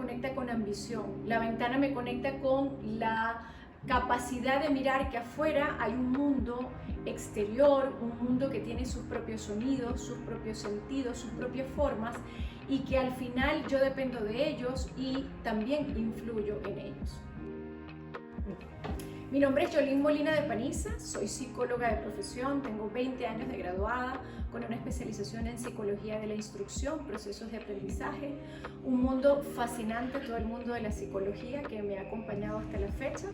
conecta con ambición, la ventana me conecta con la capacidad de mirar que afuera hay un mundo exterior, un mundo que tiene sus propios sonidos, sus propios sentidos, sus propias formas, y que al final yo dependo de ellos y también influyo en ellos. Mi nombre es Yolín Molina de Paniza, soy psicóloga de profesión, tengo 20 años de graduada con una especialización en psicología de la instrucción, procesos de aprendizaje, un mundo fascinante, todo el mundo de la psicología que me ha acompañado hasta la fecha.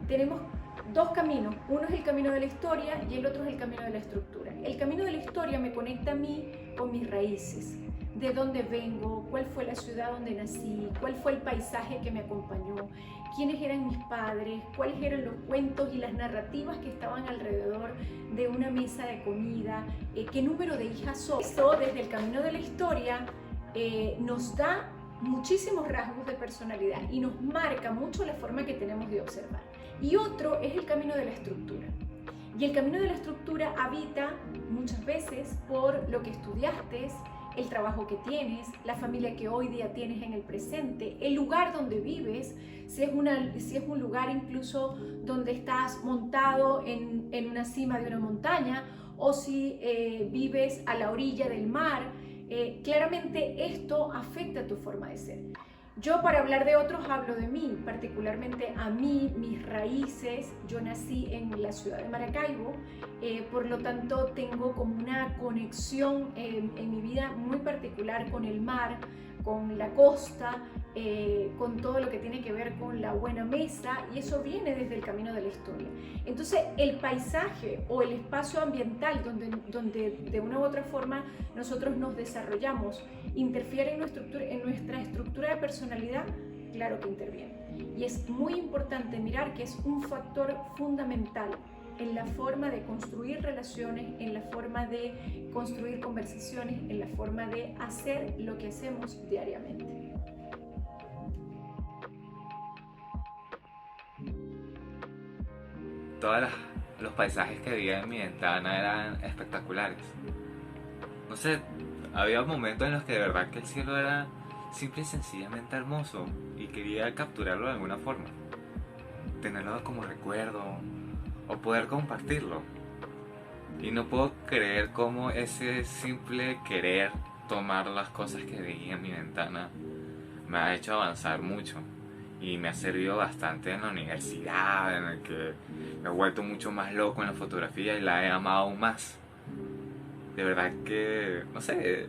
Tenemos dos caminos, uno es el camino de la historia y el otro es el camino de la estructura. El camino de la historia me conecta a mí con mis raíces, de dónde vengo, cuál fue la ciudad donde nací, cuál fue el paisaje que me acompañó, quiénes eran mis padres, cuáles eran los cuentos y las narrativas que estaban alrededor de una mesa de comida, qué número de hijas soy. Esto desde el camino de la historia nos da muchísimos rasgos de personalidad y nos marca mucho la forma que tenemos de observar. Y otro es el camino de la estructura. Y el camino de la estructura habita muchas veces por lo que estudiaste, el trabajo que tienes, la familia que hoy día tienes en el presente, el lugar donde vives, si es un lugar incluso donde estás montado en una cima de una montaña o si vives a la orilla del mar. Claramente esto afecta a tu forma de ser. Yo, para hablar de otros, hablo de mí, particularmente a mí, mis raíces. Yo nací en la ciudad de Maracaibo, por lo tanto tengo como una conexión en mi vida muy particular con el mar, con la costa, con todo lo que tiene que ver con la buena mesa, y eso viene desde el camino de la historia. Entonces el paisaje o el espacio ambiental donde de una u otra forma nosotros nos desarrollamos, ¿interfiere en nuestra estructura de personalidad? Claro que interviene. Y es muy importante mirar que es un factor fundamental en la forma de construir relaciones, en la forma de construir conversaciones, en la forma de hacer lo que hacemos diariamente. Todos los paisajes que veía en mi ventana eran espectaculares. No sé, había momentos en los que de verdad que el cielo era simple y sencillamente hermoso y quería capturarlo de alguna forma, tenerlo como recuerdo o poder compartirlo. Y no puedo creer cómo ese simple querer tomar las cosas que veía en mi ventana me ha hecho avanzar mucho y me ha servido bastante en la universidad, en el que me he vuelto mucho más loco en la fotografía y la he amado aún más. De verdad que, no sé,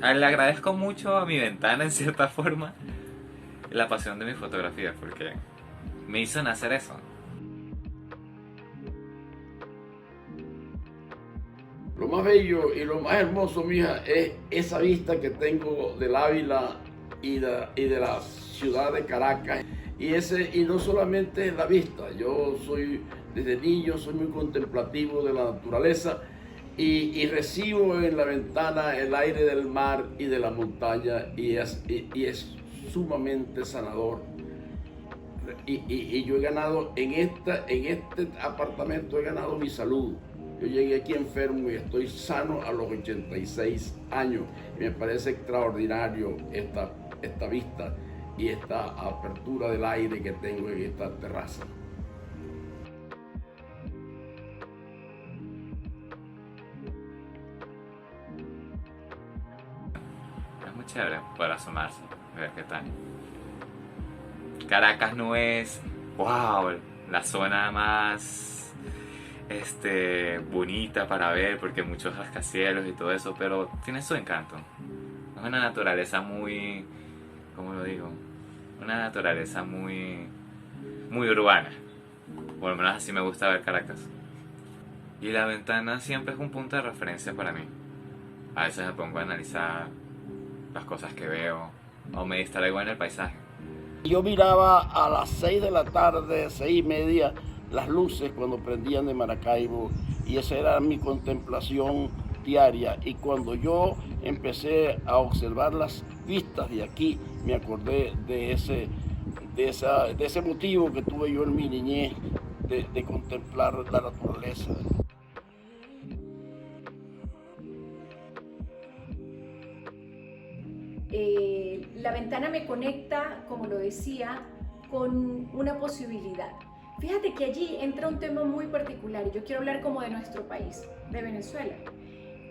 le agradezco mucho a mi ventana en cierta forma la pasión de mi fotografía, porque me hizo nacer eso. Lo más bello y lo más hermoso, mija, es esa vista que tengo del Ávila y de la ciudad de Caracas. Y no solamente la vista, yo desde niño soy muy contemplativo de la naturaleza y recibo en la ventana el aire del mar y de la montaña y es sumamente sanador. Y yo he ganado en este apartamento, he ganado mi salud. Yo llegué aquí enfermo y estoy sano a los 86 años. Y me parece extraordinario esta vista y esta apertura del aire que tengo en esta terraza. Es muy chévere para asomarse, ver qué tal. Caracas no es, wow, la zona más bonita para ver, porque muchos rascacielos y todo eso, pero tiene su encanto. Es una naturaleza muy, ¿cómo lo digo? Una naturaleza muy urbana. Por lo menos así me gusta ver Caracas. Y la ventana siempre es un punto de referencia para mí. A veces me pongo a analizar las cosas que veo o me distraigo en el paisaje. Yo miraba a las 6 de la tarde, 6:30, las luces cuando prendían de Maracaibo, y esa era mi contemplación diaria. Y cuando yo empecé a observar las vistas de aquí, me acordé de ese motivo que tuve yo en mi niñez de contemplar la naturaleza. La ventana me conecta, como lo decía, con una posibilidad. Fíjate que allí entra un tema muy particular y yo quiero hablar como de nuestro país, de Venezuela.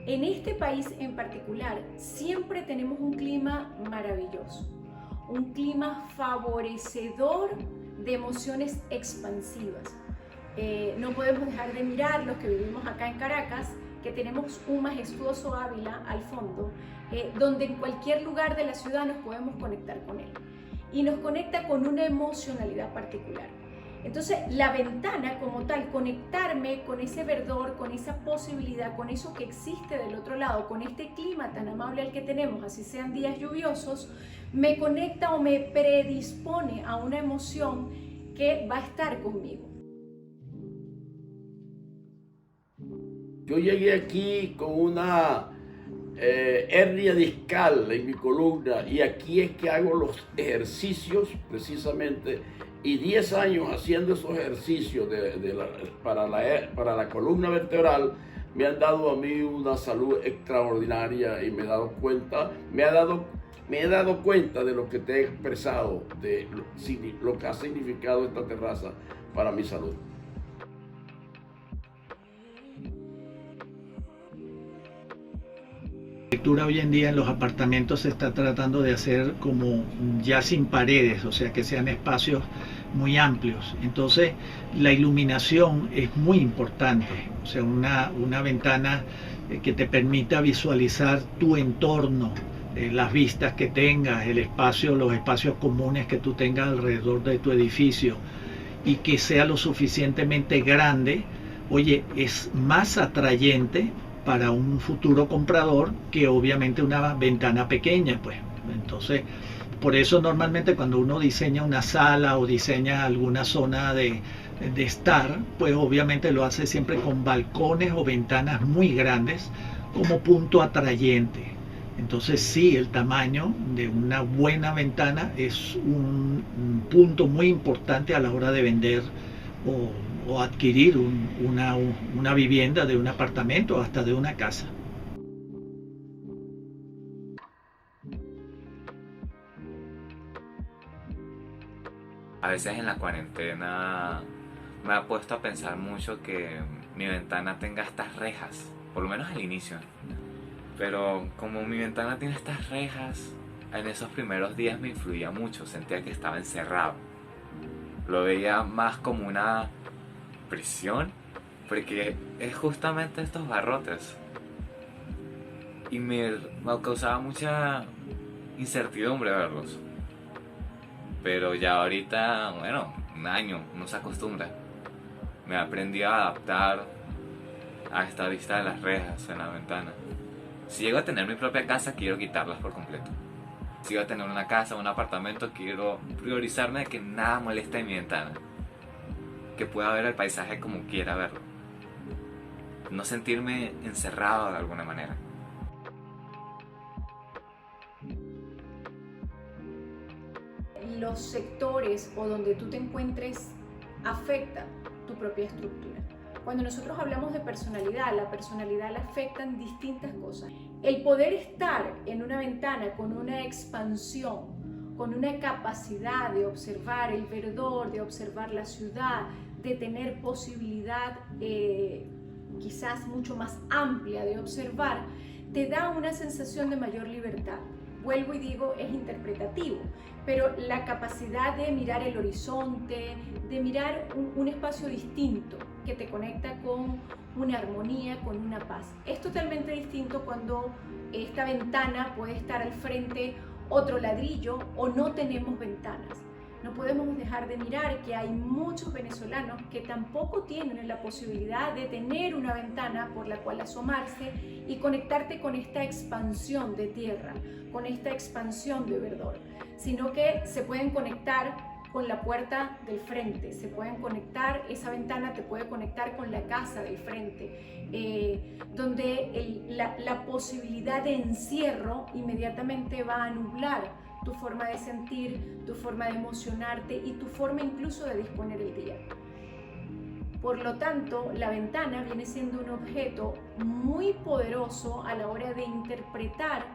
En este país en particular siempre tenemos un clima maravilloso, un clima favorecedor de emociones expansivas. No podemos dejar de mirar los que vivimos acá en Caracas, que tenemos un majestuoso Ávila al fondo, donde en cualquier lugar de la ciudad nos podemos conectar con él. Y nos conecta con una emocionalidad particular. Entonces, la ventana como tal, conectarme con ese verdor, con esa posibilidad, con eso que existe del otro lado, con este clima tan amable al que tenemos, así sean días lluviosos, me conecta o me predispone a una emoción que va a estar conmigo. Yo llegué aquí con una hernia discal en mi columna y aquí es que hago los ejercicios precisamente, y 10 años haciendo esos ejercicios para la columna vertebral me han dado a mí una salud extraordinaria y me he dado cuenta de lo que te he expresado, de lo que ha significado esta terraza para mi salud. La arquitectura hoy en día en los apartamentos se está tratando de hacer como ya sin paredes, o sea que sean espacios muy amplios. Entonces la iluminación es muy importante, o sea una ventana que te permita visualizar tu entorno, las vistas que tengas, el espacio, los espacios comunes que tú tengas alrededor de tu edificio y que sea lo suficientemente grande, oye, es más atrayente para un futuro comprador que obviamente una ventana pequeña, pues. Entonces, por eso normalmente cuando uno diseña una sala o diseña alguna zona de estar, pues obviamente lo hace siempre con balcones o ventanas muy grandes como punto atrayente. Entonces sí, el tamaño de una buena ventana es un punto muy importante a la hora de vender o adquirir una vivienda, de un apartamento o hasta de una casa. A veces en la cuarentena me ha puesto a pensar mucho que mi ventana tenga estas rejas, por lo menos al inicio. Pero como mi ventana tiene estas rejas, en esos primeros días me influía mucho, sentía que estaba encerrado. Lo veía más como una prisión, porque es justamente estos barrotes. Y me causaba mucha incertidumbre verlos. Pero ya ahorita, bueno, un año, uno se acostumbra. Me aprendí a adaptar a esta vista de las rejas en la ventana. Si llego a tener mi propia casa, quiero quitarlas por completo. Si llego a tener una casa o un apartamento, quiero priorizarme de que nada moleste en mi ventana. Que pueda ver el paisaje como quiera verlo. No sentirme encerrado de alguna manera. Los sectores o donde tú te encuentres afecta tu propia estructura. Cuando nosotros hablamos de personalidad, la personalidad la afectan distintas cosas. El poder estar en una ventana con una expansión, con una capacidad de observar el verdor, de observar la ciudad, de tener posibilidad quizás mucho más amplia de observar, te da una sensación de mayor libertad. Vuelvo y digo, es interpretativo, pero la capacidad de mirar el horizonte, de mirar un espacio distinto que te conecta con una armonía, con una paz. Es totalmente distinto cuando esta ventana puede estar al frente otro ladrillo o no tenemos ventanas. No podemos dejar de mirar que hay muchos venezolanos que tampoco tienen la posibilidad de tener una ventana por la cual asomarse y conectarte con esta expansión de tierra, con esta expansión de verdor, sino que se pueden conectar con la puerta del frente, se pueden conectar, esa ventana te puede conectar con la casa del frente, donde la posibilidad de encierro inmediatamente va a nublar tu forma de sentir, tu forma de emocionarte y tu forma incluso de disponer el día. Por lo tanto, la ventana viene siendo un objeto muy poderoso a la hora de interpretar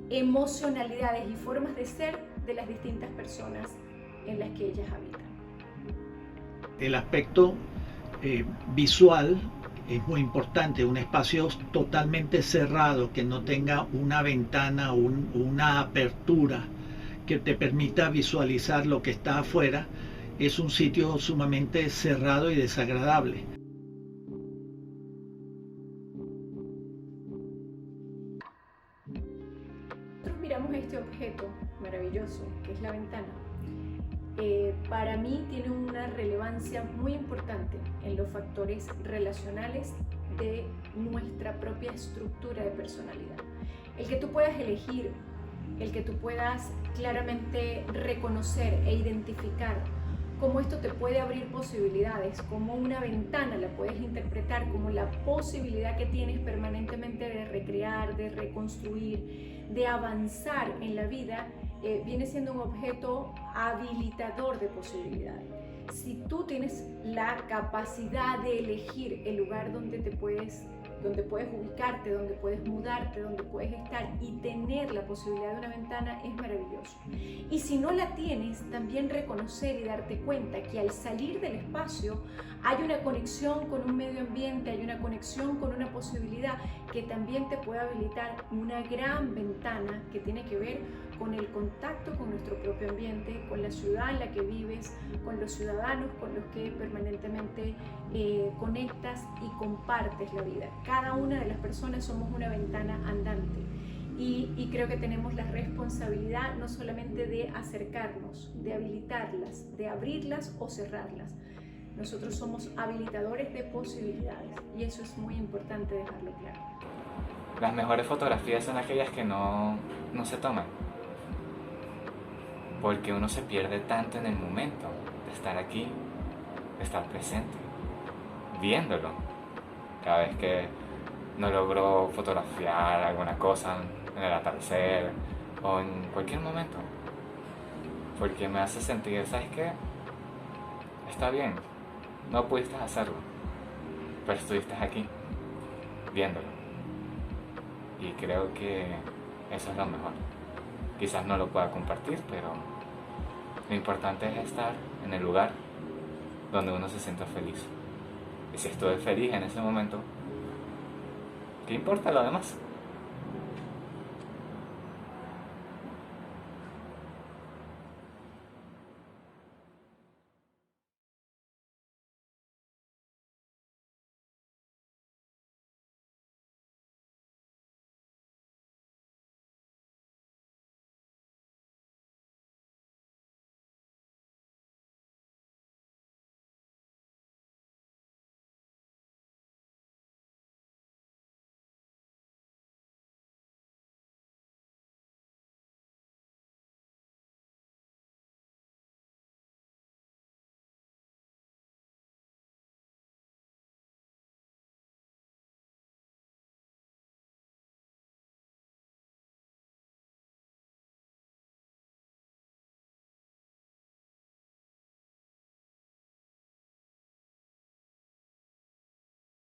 emocionalidades y formas de ser de las distintas personas en las que ellas habitan. El aspecto visual es muy importante, un espacio totalmente cerrado que no tenga una ventana o una apertura que te permita visualizar lo que está afuera, es un sitio sumamente cerrado y desagradable. Nosotros miramos este objeto maravilloso que es la ventana. Para mí tiene una relevancia muy importante en los factores relacionales de nuestra propia estructura de personalidad. El que tú puedas elegir, el que tú puedas claramente reconocer e identificar cómo esto te puede abrir posibilidades, como una ventana la puedes interpretar como la posibilidad que tienes permanentemente de recrear, de reconstruir, de avanzar en la vida, viene siendo un objeto habilitador de posibilidades. Si tú tienes la capacidad de elegir el lugar donde puedes ubicarte, donde puedes mudarte, donde puedes estar y tener la posibilidad de una ventana, es maravilloso. Y si no la tienes, también reconocer y darte cuenta que al salir del espacio hay una conexión con un medio ambiente, hay una conexión con una posibilidad que también te puede habilitar una gran ventana que tiene que ver con el contacto con nuestro propio ambiente, con la ciudad en la que vives, con los ciudadanos con los que permanentemente conectas y compartes la vida. Cada una de las personas somos una ventana andante y creo que tenemos la responsabilidad no solamente de acercarnos, de habilitarlas, de abrirlas o cerrarlas. Nosotros somos habilitadores de posibilidades y eso es muy importante dejarlo claro. Las mejores fotografías son aquellas que no se toman, porque uno se pierde tanto en el momento de estar aquí, de estar presente, viéndolo. Cada vez que no logro fotografiar alguna cosa en el atardecer o en cualquier momento, porque me hace sentir, ¿sabes qué? Está bien, no pudiste hacerlo, pero estuviste aquí, viéndolo. Y creo que eso es lo mejor. Quizás no lo pueda compartir, pero lo importante es estar en el lugar donde uno se sienta feliz. Y si estuve feliz en ese momento, ¿qué importa lo demás?